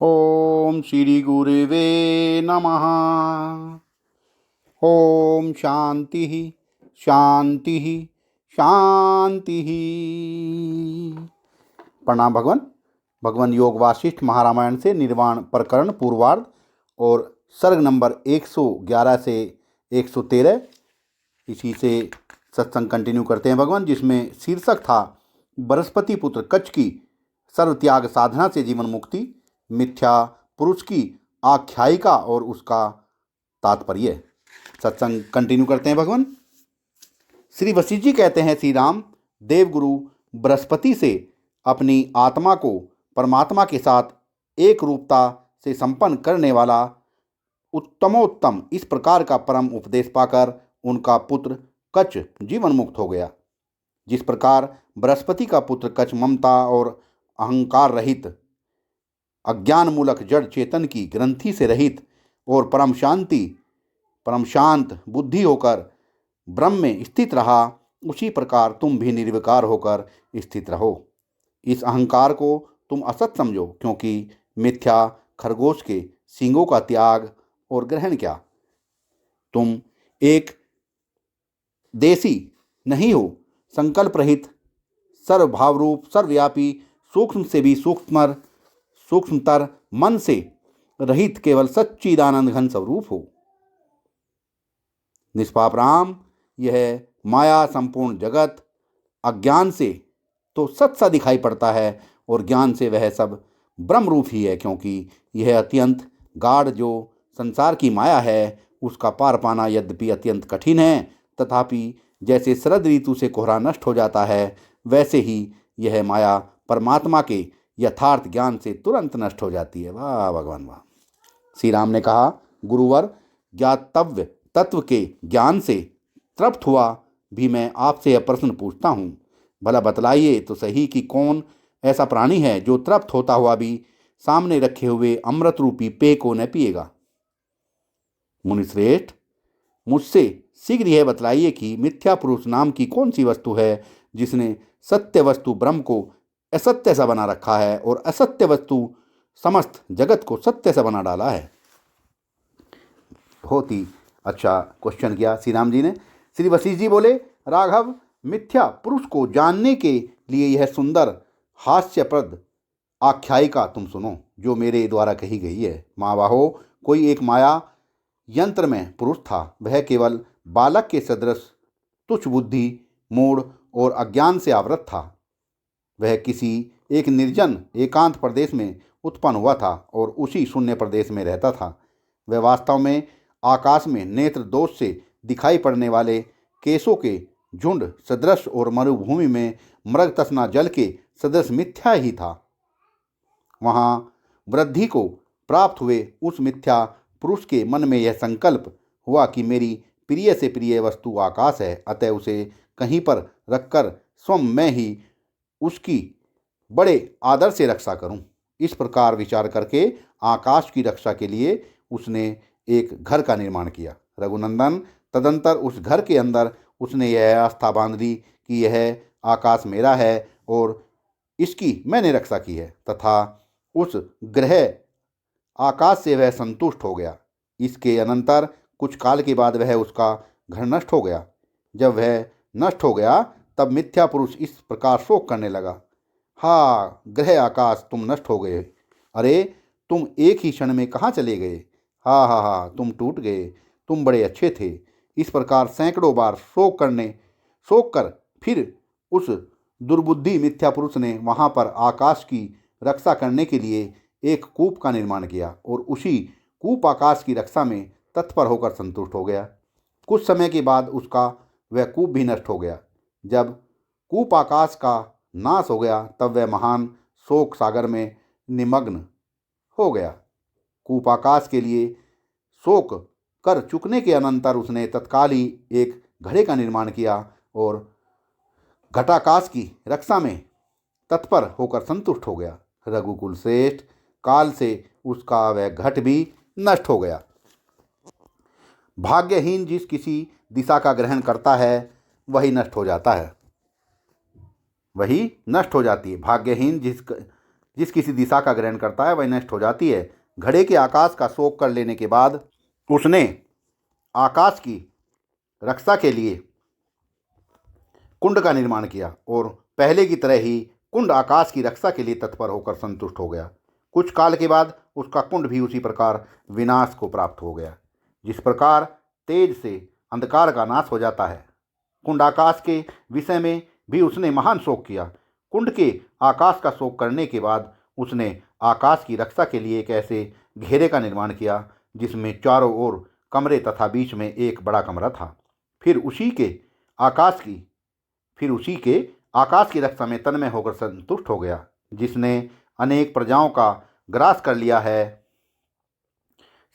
ओम श्री गुरुवे नमः। ओम शांति शांति शांति। प्रणाम भगवान। भगवान योग वासिष्ठ महारामायण से निर्वाण प्रकरण पूर्वार्ध और सर्ग नंबर 111 से 113, इसी से सत्संग कंटिन्यू करते हैं भगवान, जिसमें शीर्षक था बृहस्पति पुत्र कच्छ की सर्वत्याग साधना से जीवन मुक्ति, मिथ्या पुरुष की आख्यायिका और उसका तात्पर्य। सत्संग कंटिन्यू करते हैं भगवान। श्री वशिष्ठ जी कहते हैं, श्री राम देवगुरु बृहस्पति से अपनी आत्मा को परमात्मा के साथ एक रूपता से संपन्न करने वाला उत्तमोत्तम इस प्रकार का परम उपदेश पाकर उनका पुत्र कच्छ जीवन मुक्त हो गया। जिस प्रकार बृहस्पति का पुत्र कच्छ ममता और अहंकार रहित, अज्ञान मूलक जड़ चेतन की ग्रंथि से रहित और परम शांत बुद्धि होकर ब्रह्म में स्थित रहा, उसी प्रकार तुम भी निर्विकार होकर स्थित रहो। इस अहंकार को तुम असत समझो, क्योंकि मिथ्या खरगोश के सींगों का त्याग और ग्रहण क्या। तुम एक देसी नहीं हो, संकल्प रहित, सर्वभावरूप, सर्वव्यापी, सूक्ष्म से भी सूक्ष्मतर मन से रहित केवल सच्चिदानंद घन स्वरूप हो। निष्पाप राम, यह माया संपूर्ण जगत अज्ञान से तो सत सा दिखाई पड़ता है और ज्ञान से वह सब ब्रह्म रूप ही है, क्योंकि यह अत्यंत गाढ़ जो संसार की माया है उसका पार पाना यद्यपि अत्यंत कठिन है, तथापि जैसे शरद ऋतु से कोहरा नष्ट हो जाता है, वैसे ही यह माया परमात्मा के यथार्थ ज्ञान से तुरंत नष्ट हो जाती है। वाह भगवान वाह। श्री राम ने कहा, गुरुवर, ज्ञातव्य तत्व के ज्ञान से तृप्त हुआ भी मैं आपसे यह प्रश्न पूछता हूँ, भला बतलाइए तो सही कि कौन ऐसा प्राणी है जो तृप्त होता हुआ भी सामने रखे हुए अमृत रूपी पेय को न पिएगा। मुनिश्रेष्ठ, मुझसे शीघ्र यह बतलाइए कि मिथ्या पुरुष नाम की कौन सी वस्तु है जिसने सत्य वस्तु ब्रह्म को असत्य सा बना रखा है और असत्य वस्तु समस्त जगत को सत्य से बना डाला है। बहुत ही अच्छा क्वेश्चन किया श्री राम जी ने। श्री वशिष्ठ जी बोले, राघव, मिथ्या पुरुष को जानने के लिए यह सुंदर हास्यप्रद आख्यायिका तुम सुनो, जो मेरे द्वारा कही गई है। महाबाहो, कोई एक माया यंत्र में पुरुष था। वह केवल बालक के सदृश तुच्छ बुद्धि, मूढ़ और अज्ञान से आवृत था। वह किसी एक निर्जन एकांत प्रदेश में उत्पन्न हुआ था और उसी शून्य प्रदेश में रहता था। वह वास्तव में आकाश में नेत्र दोष से दिखाई पड़ने वाले केशों के झुंड सदृश और मरुभूमि में मृग तसना जल के सदृश मिथ्या ही था। वहाँ वृद्धि को प्राप्त हुए उस मिथ्या पुरुष के मन में यह संकल्प हुआ कि मेरी प्रिय से प्रिय वस्तु आकाश है, अतः उसे कहीं पर रखकर स्वयं मैं ही उसकी बड़े आदर से रक्षा करूं। इस प्रकार विचार करके आकाश की रक्षा के लिए उसने एक घर का निर्माण किया। रघुनंदन, तदंतर उस घर के अंदर उसने यह आस्था बांध ली कि यह आकाश मेरा है और इसकी मैंने रक्षा की है, तथा उस ग्रह आकाश से वह संतुष्ट हो गया। इसके अनंतर कुछ काल के बाद वह उसका घर नष्ट हो गया। जब वह नष्ट हो गया तब मिथ्या पुरुष इस प्रकार शोक करने लगा, हाँ ग्रह आकाश, तुम नष्ट हो गए। अरे तुम एक ही क्षण में कहाँ चले गए। हाँ हाँ हाँ, तुम टूट गए, तुम बड़े अच्छे थे। इस प्रकार सैकड़ों बार शोक कर फिर उस दुर्बुद्धि मिथ्या पुरुष ने वहाँ पर आकाश की रक्षा करने के लिए एक कूप का निर्माण किया और उसी कूप आकाश की रक्षा में तत्पर होकर संतुष्ट हो गया। कुछ समय के बाद उसका वह कूप भी नष्ट हो गया। जब कूप आकाश का नाश हो गया तब वह महान शोक सागर में निमग्न हो गया। कूप आकाश के लिए शोक कर चुकने के अनंतर उसने तत्काल ही एक घड़े का निर्माण किया और घटाकाश की रक्षा में तत्पर होकर संतुष्ट हो गया। रघुकुल श्रेष्ठ, काल से उसका वह घट भी नष्ट हो गया। भाग्यहीन जिस किसी दिशा का ग्रहण करता है वही नष्ट हो जाता है, वही नष्ट हो जाती है। भाग्यहीन जिस किसी दिशा का ग्रहण करता है वह नष्ट हो जाती है। घड़े के आकाश का शोक कर लेने के बाद उसने आकाश की रक्षा के लिए कुंड का निर्माण किया और पहले की तरह ही कुंड आकाश की रक्षा के लिए तत्पर होकर संतुष्ट हो गया। कुछ काल के बाद उसका कुंड भी उसी प्रकार विनाश को प्राप्त हो गया। जिस प्रकार तेज से अंधकार का नाश हो जाता है, कुंड आकाश के विषय में भी उसने महान शोक किया। कुंड के आकाश का शोक करने के बाद उसने आकाश की रक्षा के लिए एक ऐसे घेरे का निर्माण किया जिसमें चारों ओर कमरे तथा बीच में एक बड़ा कमरा था। फिर उसी के आकाश की रक्षा में तन्मय होकर संतुष्ट हो गया। जिसने अनेक प्रजाओं का ग्रास कर लिया है,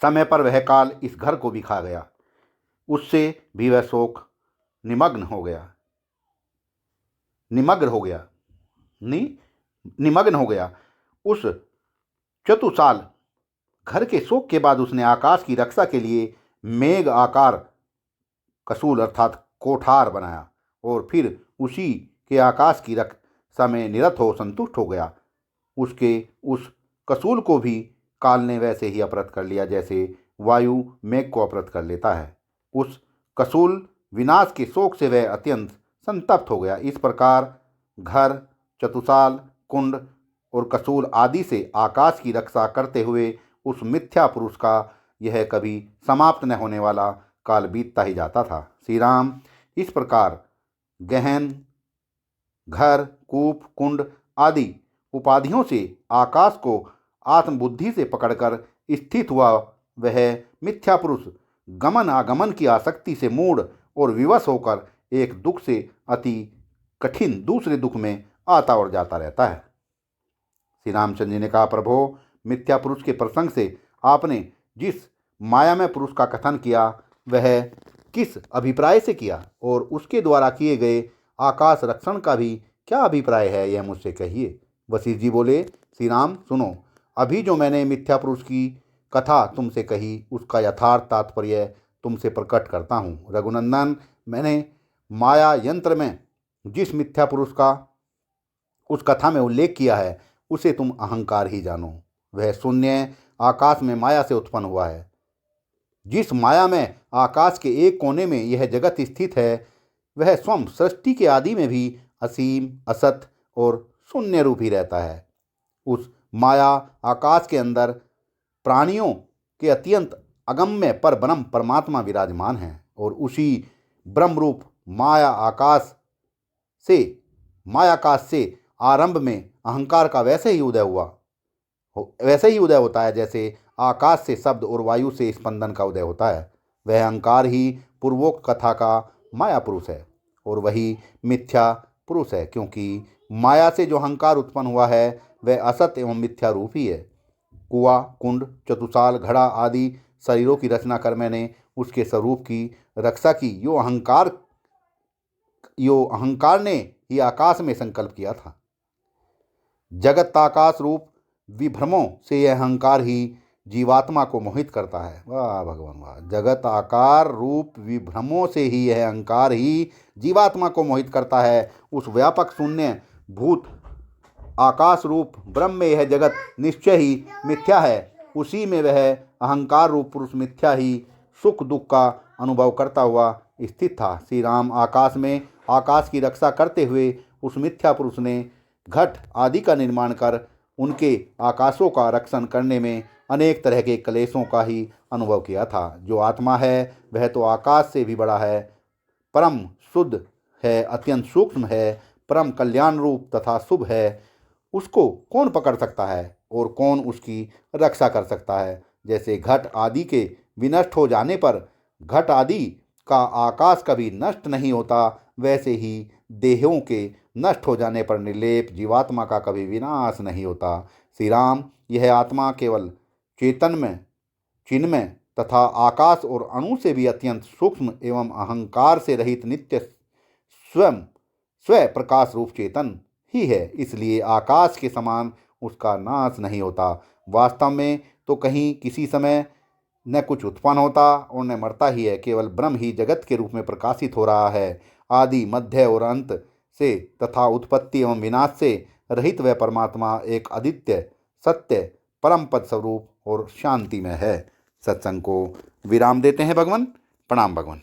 समय पर वह काल इस घर को भी खा गया। उससे भी वह शोक निमग्न हो गया। उस चतुसाल घर के शोक के बाद उसने आकाश की रक्षा के लिए मेघ आकार कसूल अर्थात कोठार बनाया और फिर उसी के आकाश की रक्षा में निरत हो संतुष्ट हो गया। उसके उस कसूल को भी काल ने वैसे ही अपरत कर लिया जैसे वायु मेघ को अपरत कर लेता है। उस कसूल विनाश के शोक से वह अत्यंत संतप्त हो गया। इस प्रकार घर, चतुसाल, कुंड और कसूल आदि से आकाश की रक्षा करते हुए उस मिथ्या पुरुष का यह कभी समाप्त न होने वाला काल बीतता ही जाता था। श्री राम इस प्रकार गहन, घर, कूप, कुंड आदि उपाधियों से आकाश को आत्मबुद्धि से पकड़कर स्थित हुआ वह मिथ्या पुरुष गमन आगमन की आसक्ति से मूढ़ और विवश होकर एक दुख से अति कठिन दूसरे दुख में आता और जाता रहता है। श्री रामचंद्र जी ने कहा, प्रभो, मिथ्या पुरुष के प्रसंग से आपने जिस मायामय पुरुष का कथन किया वह किस अभिप्राय से किया और उसके द्वारा किए गए आकाश रक्षण का भी क्या अभिप्राय है, यह मुझसे कहिए। वशिष्ठ जी बोले, श्री राम सुनो, अभी जो मैंने मिथ्या पुरुष की कथा तुमसे कही उसका यथार्थ तात्पर्य तुमसे प्रकट करता हूँ। रघुनंदन, मैंने माया यंत्र में जिस मिथ्या पुरुष का उस कथा में उल्लेख किया है उसे तुम अहंकार ही जानो। वह शून्य आकाश में माया से उत्पन्न हुआ है। जिस माया में आकाश के एक कोने में यह जगत स्थित है वह स्वयं सृष्टि के आदि में भी असीम, असत और शून्य रूप ही रहता है। उस माया आकाश के अंदर प्राणियों के अत्यंत अगम्य पर ब्रह्म परमात्मा विराजमान है और उसी ब्रह्म रूप मायाकाश से आरंभ में अहंकार का वैसे ही उदय होता है जैसे आकाश से शब्द और वायु से स्पंदन का उदय होता है। वह अहंकार ही पूर्वोक्त कथा का माया पुरुष है और वही मिथ्या पुरुष है, क्योंकि माया से जो अहंकार उत्पन्न हुआ है वह असत एवं मिथ्या रूप ही है। कुआं, कुंड, चतुसाल, घड़ा आदि शरीरों की रचना कर मैंने उसके स्वरूप की रक्षा की। यो अहंकार ने ही आकाश में संकल्प किया था। जगत आकाश रूप विभ्रमों से यह अहंकार ही जीवात्मा को मोहित करता है। वाह भगवान वाह! जगत आकार रूप विभ्रमों से ही यह अहंकार ही जीवात्मा को मोहित करता है। उस व्यापक शून्य भूत आकाश रूप ब्रह्म में यह जगत निश्चय ही मिथ्या है। उसी में वह अहंकार रूप पुरुष मिथ्या ही सुख दुख का अनुभव करता हुआ स्थित था। श्री राम आकाश में आकाश की रक्षा करते हुए उस मिथ्या पुरुष ने घट आदि का निर्माण कर उनके आकाशों का रक्षण करने में अनेक तरह के क्लेशों का ही अनुभव किया था। जो आत्मा है वह तो आकाश से भी बड़ा है, परम शुद्ध है, अत्यंत सूक्ष्म है, परम कल्याण रूप तथा शुभ है। उसको कौन पकड़ सकता है और कौन उसकी रक्षा कर सकता है। जैसे घट आदि के विनष्ट हो जाने पर घट आदि का आकाश कभी नष्ट नहीं होता, वैसे ही देहों के नष्ट हो जाने पर निर्लेप जीवात्मा का कभी विनाश नहीं होता। श्री राम, यह आत्मा केवल चैतन्य, चिन्मय तथा आकाश और अणु से भी अत्यंत सूक्ष्म एवं अहंकार से रहित नित्य स्व प्रकाश रूप चेतन ही है। इसलिए आकाश के समान उसका नाश नहीं होता। वास्तव में तो कहीं किसी समय न कुछ उत्पन्न होता और न मरता ही है। केवल ब्रह्म ही जगत के रूप में प्रकाशित हो रहा है। आदि, मध्य और अंत से तथा उत्पत्ति एवं विनाश से रहित वह परमात्मा एक अद्वितीय सत्य परम पद स्वरूप और शांति में है। सत्संग को विराम देते हैं भगवान। प्रणाम भगवान।